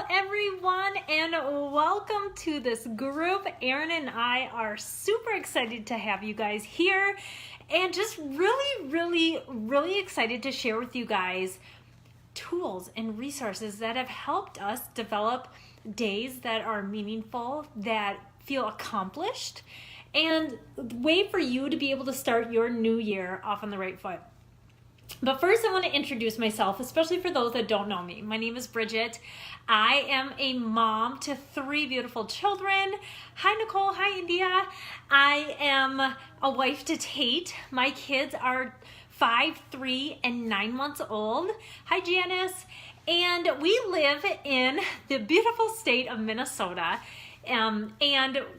everyone, and welcome to this group. Erin and I are super excited to have you guys here and just really excited to share with you guys tools and resources that have helped us develop days that are meaningful, that feel accomplished, and way for you to be able to start your new year off on the right foot. But first, I want to introduce myself, especially for those that don't know me. My name is Bridget. I am a mom to 3 beautiful children. Hi, Nicole. Hi, India. I am a wife to Tate. My kids are 5, 3, and 9 months old. Hi, Janice. And we live in the beautiful state of Minnesota. And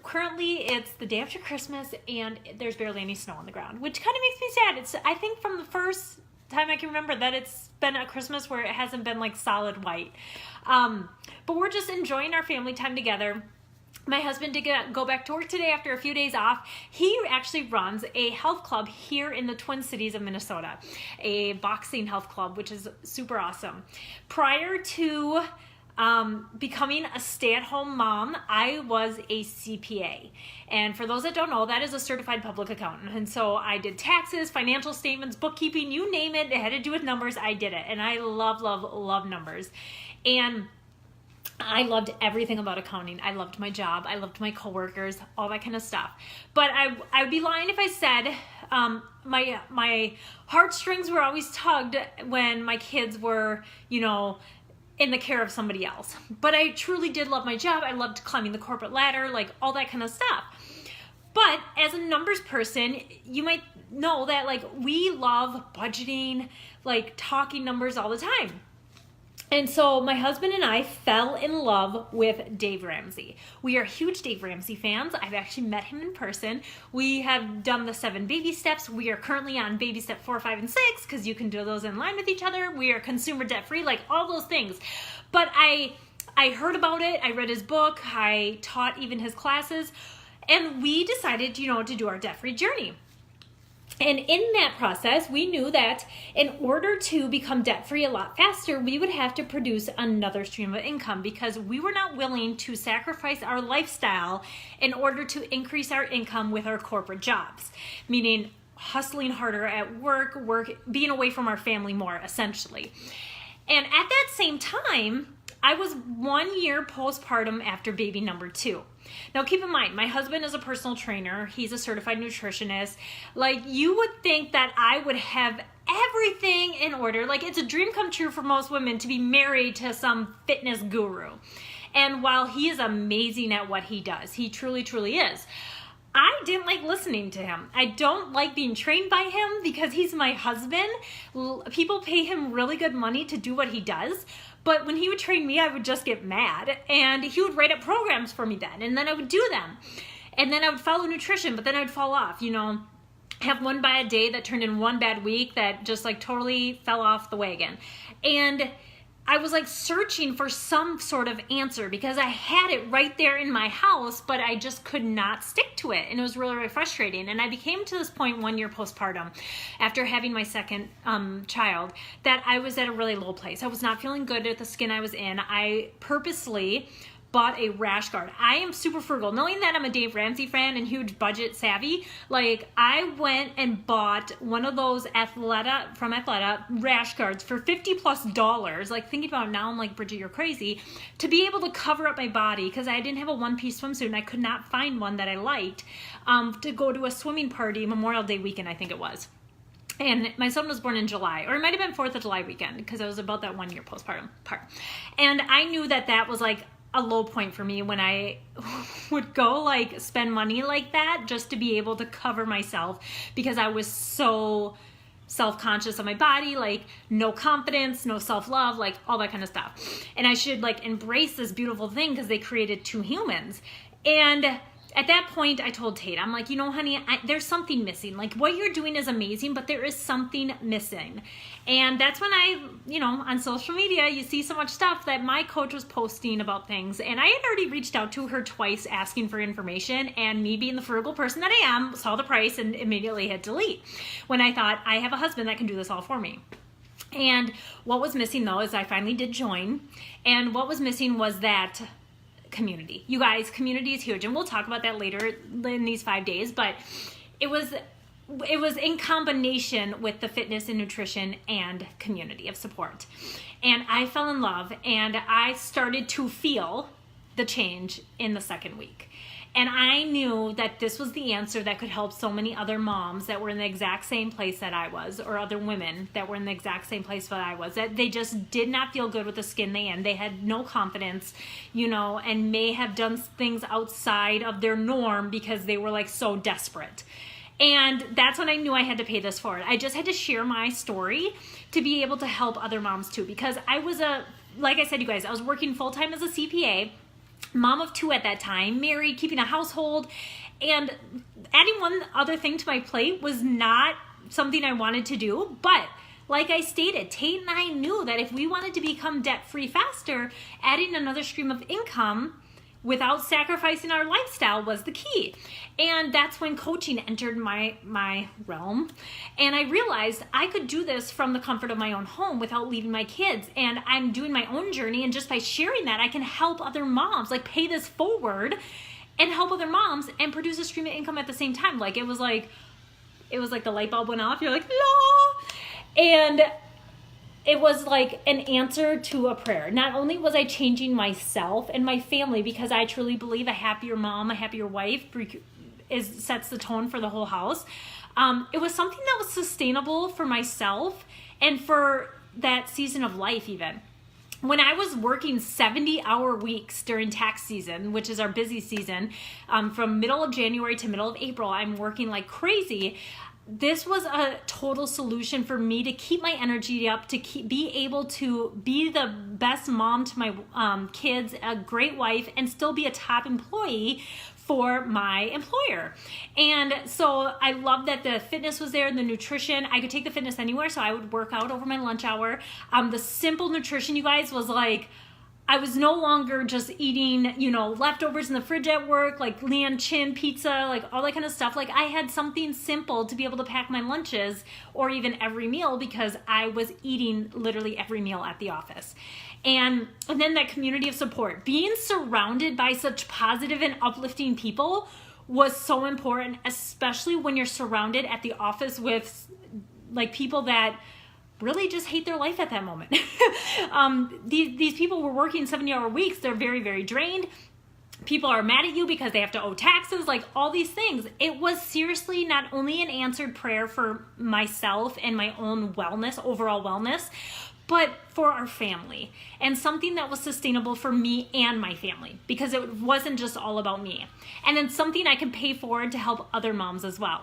currently it's the day after Christmas and there's barely any snow on the ground, which kind of makes me sad. I think from the first time I can remember that it's been a Christmas where it hasn't been like solid white. But we're just enjoying our family time together. My husband did go back to work today after a few days off. He actually runs a health club here in the Twin Cities of Minnesota, a boxing health club, which is super awesome. Prior to becoming a stay-at-home mom, I was a CPA. And for those that don't know, that is a certified public accountant. And so I did taxes, financial statements, bookkeeping, you name it. It had to do with numbers. I did it. And I love numbers. And I loved everything about accounting. I loved my job. I loved my coworkers, all that kind of stuff. But I would be lying if I said my heartstrings were always tugged when my kids were, in the care of somebody else. But I truly did love my job. I loved climbing the corporate ladder, like all that kind of stuff. But as a numbers person, you might know that we love budgeting, talking numbers all the time. And so my husband and I fell in love with Dave Ramsey. We are huge Dave Ramsey fans. I've actually met him in person. We have done the 7 baby steps. We are currently on baby step 4, 5, and 6 because you can do those in line with each other. We are consumer debt free, all those things. But I heard about it. I read his book. I taught even his classes. And we decided, to do our debt free journey. And in that process, we knew that in order to become debt-free a lot faster, we would have to produce another stream of income because we were not willing to sacrifice our lifestyle in order to increase our income with our corporate jobs, meaning hustling harder at work, being away from our family more, essentially. And at that same time, I was 1 year postpartum after baby number 2. Now keep in mind, my husband is a personal trainer. He's a certified nutritionist. You would think that I would have everything in order. It's a dream come true for most women to be married to some fitness guru. And while he is amazing at what he does, he truly is. I didn't like listening to him. I don't like being trained by him because he's my husband. People pay him really good money to do what he does. But when he would train me, I would just get mad. And he would write up programs for me then. And then I would do them. And then I would follow nutrition, but then I would fall off, have one bad day that turned in one bad week that just totally fell off the wagon. And I was searching for some sort of answer because I had it right there in my house, but I just could not stick to it. And it was really frustrating. And I became to this point 1 year postpartum after having my second child that I was at a really low place. I was not feeling good at the skin I was in. I purposely bought a rash guard. I am super frugal. Knowing that I'm a Dave Ramsey fan and huge budget savvy, I went and bought one of those from Athleta rash guards for $50+. Thinking about it now, I'm like, Bridget, you're crazy. To be able to cover up my body because I didn't have a one-piece swimsuit and I could not find one that I liked to go to a swimming party Memorial Day weekend, I think it was. And my son was born in July, or it might have been 4th of July weekend because I was about that 1 year postpartum part. And I knew that was a low point for me when I would go spend money like that just to be able to cover myself because I was so self-conscious of my body, no confidence, no self-love, all that kind of stuff. And I should embrace this beautiful thing because they created 2 humans. And at that point, I told Tate, I'm like, honey, there's something missing. What you're doing is amazing, but there is something missing. And that's when on social media, you see so much stuff that my coach was posting about things. And I had already reached out to her twice asking for information. And me being the frugal person that I am, saw the price and immediately hit delete when I thought, I have a husband that can do this all for me. And what was missing though is I finally did join, and what was missing was that community. You guys, community is huge, and we'll talk about that later in these 5 days, but it was in combination with the fitness and nutrition and community of support. And I fell in love, and I started to feel the change in the second week. And I knew that this was the answer that could help so many other moms that were in the exact same place that I was, or other women that were in the exact same place that I was, that they just did not feel good with the skin they in. They had no confidence, and may have done things outside of their norm because they were like so desperate. And that's when I knew I had to pay this forward. I just had to share my story to be able to help other moms too, because I was like I said, you guys, I was working full-time as a CPA, mom of 2 at that time, married, keeping a household, and adding one other thing to my plate was not something I wanted to do. But like I stated, Tate and I knew that if we wanted to become debt-free faster, adding another stream of income without sacrificing our lifestyle was the key. And that's when coaching entered my realm. And I realized I could do this from the comfort of my own home without leaving my kids. And I'm doing my own journey. And just by sharing that, I can help other moms, like pay this forward and help other moms and produce a stream of income at the same time. Like it was like the light bulb went off. You're like, no. And it was like an answer to a prayer. Not only was I changing myself and my family, because I truly believe a happier mom, a happier wife sets the tone for the whole house. It was something that was sustainable for myself and for that season of life even. When I was working 70-hour weeks during tax season, which is our busy season, from middle of January to middle of April, I'm working like crazy. This was a total solution for me to keep my energy up, to be able to be the best mom to my kids, a great wife, and still be a top employee for my employer. And so I love that the fitness was there, the nutrition. I could take the fitness anywhere, so I would work out over my lunch hour. The simple nutrition, you guys, was like, I was no longer just eating, leftovers in the fridge at work, like Leanne Chin pizza, like all that kind of stuff. Like I had something simple to be able to pack my lunches or even every meal, because I was eating literally every meal at the office. And then that community of support, being surrounded by such positive and uplifting people was so important, especially when you're surrounded at the office with like people that really just hate their life at that moment. These people were working 70-hour weeks. They're very, very drained. People are mad at you because they have to owe taxes, like all these things. It was seriously not only an answered prayer for myself and my own wellness, overall wellness, but for our family, and something that was sustainable for me and my family, because it wasn't just all about me. And then something I can pay forward to help other moms as well.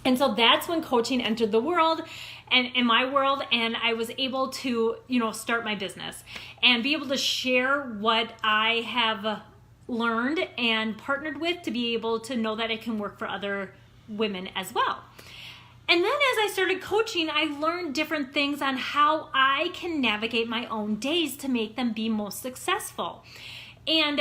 And so that's when coaching entered the world and in my world, and I was able to, start my business and be able to share what I have learned and partnered with to be able to know that it can work for other women as well. And then as I started coaching, I learned different things on how I can navigate my own days to make them be most successful. And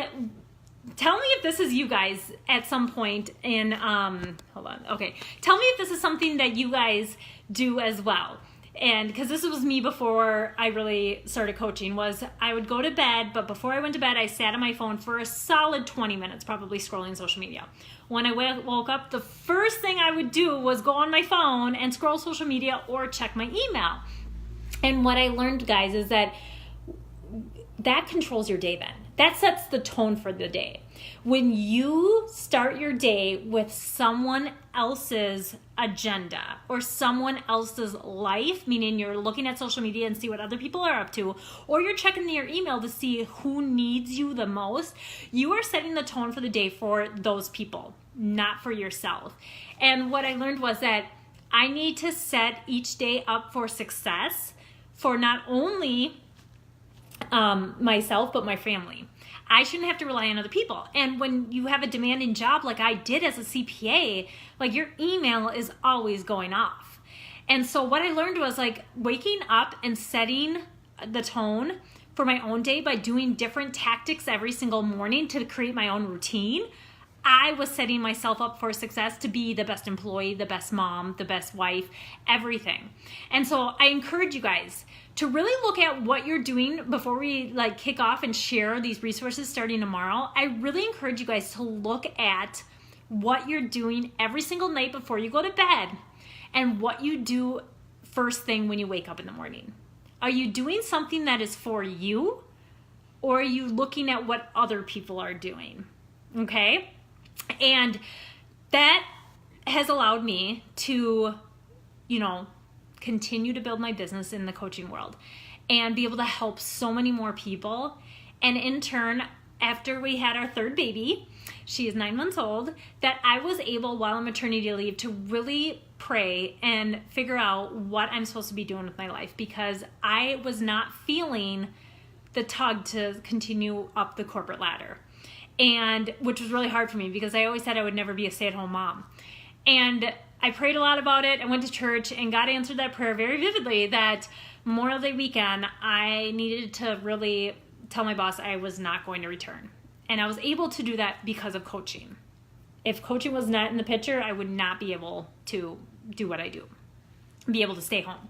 tell me if this is you guys at some point in, hold on, okay. Tell me if this is something that you guys do as well. And because this was me before I really started coaching, was I would go to bed, but before I went to bed, I sat on my phone for a solid 20 minutes, probably scrolling social media. When I woke up, the first thing I would do was go on my phone and scroll social media or check my email. And what I learned, guys, is that controls your day then. That sets the tone for the day. When you start your day with someone else's agenda or someone else's life, meaning you're looking at social media and see what other people are up to, or you're checking your email to see who needs you the most, you are setting the tone for the day for those people, not for yourself. And what I learned was that I need to set each day up for success for not only myself, but my family. I shouldn't have to rely on other people. And when you have a demanding job like I did as a CPA, like your email is always going off. And so what I learned was like waking up and setting the tone for my own day by doing different tactics every single morning to create my own routine. I was setting myself up for success to be the best employee, the best mom, the best wife, everything. And so I encourage you guys to really look at what you're doing before we like kick off and share these resources starting tomorrow. I really encourage you guys to look at what you're doing every single night before you go to bed and what you do first thing when you wake up in the morning. Are you doing something that is for you, or are you looking at what other people are doing? Okay? And that has allowed me to, continue to build my business in the coaching world and be able to help so many more people. And in turn, after we had our third baby, she is 9 months old, that I was able, while on maternity leave, to really pray and figure out what I'm supposed to be doing with my life, because I was not feeling the tug to continue up the corporate ladder, and which was really hard for me because I always said I would never be a stay-at-home mom. And I prayed a lot about it. I went to church, and God answered that prayer very vividly, that Memorial Day weekend, I needed to really tell my boss I was not going to return. And I was able to do that because of coaching. If coaching was not in the picture, I would not be able to do what I do, be able to stay home.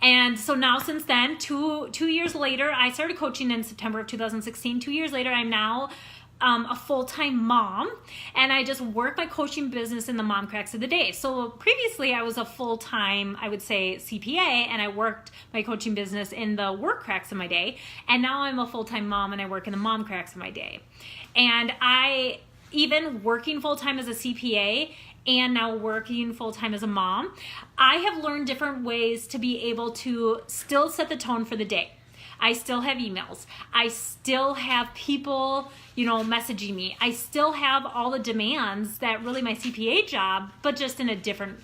And so now, since then, two years later, I started coaching in September of 2016. 2 years later, I'm now a full-time mom, and I just work my coaching business in the Mom Cracks of the Day. So previously I was a full-time, I would say, CPA, and I worked my coaching business in the Work Cracks of my day. And now I'm a full-time mom, and I work in the Mom Cracks of my day. And I, even working full-time as a CPA and now working full-time as a mom, I have learned different ways to be able to still set the tone for the day. I still have emails. I still have people, messaging me. I still have all the demands that really my CPA job, but just in a different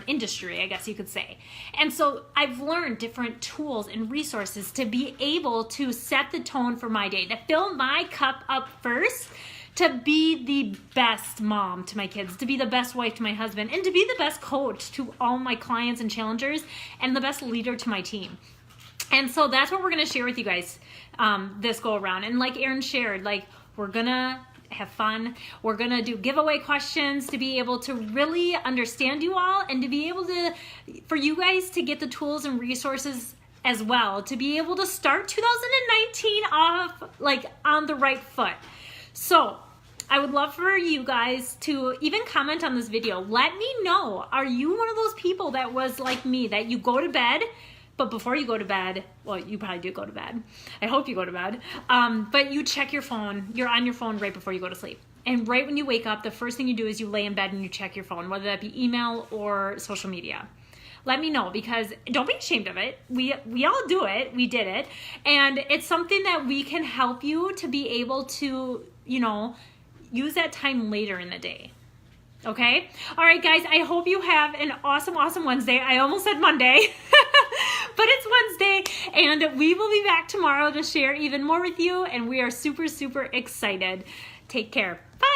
industry, I guess you could say. And so I've learned different tools and resources to be able to set the tone for my day, to fill my cup up first, to be the best mom to my kids, to be the best wife to my husband, and to be the best coach to all my clients and challengers, and the best leader to my team. And so that's what we're going to share with you guys this go around. And like Erin shared, we're going to have fun. We're going to do giveaway questions to be able to really understand you all, and to be able to, for you guys to get the tools and resources as well, to be able to start 2019 off on the right foot. So I would love for you guys to even comment on this video. Let me know, are you one of those people that was like me, that you go to bed, but before you go to bed, well, you probably do go to bed. I hope you go to bed. But you check your phone. You're on your phone right before you go to sleep. And right when you wake up, the first thing you do is you lay in bed and you check your phone, whether that be email or social media. Let me know, because don't be ashamed of it. We all do it. We did it. And it's something that we can help you to be able to, use that time later in the day. Okay? All right, guys, I hope you have an awesome, awesome Wednesday. I almost said Monday, but it's Wednesday, and we will be back tomorrow to share even more with you, and we are super, super excited. Take care. Bye.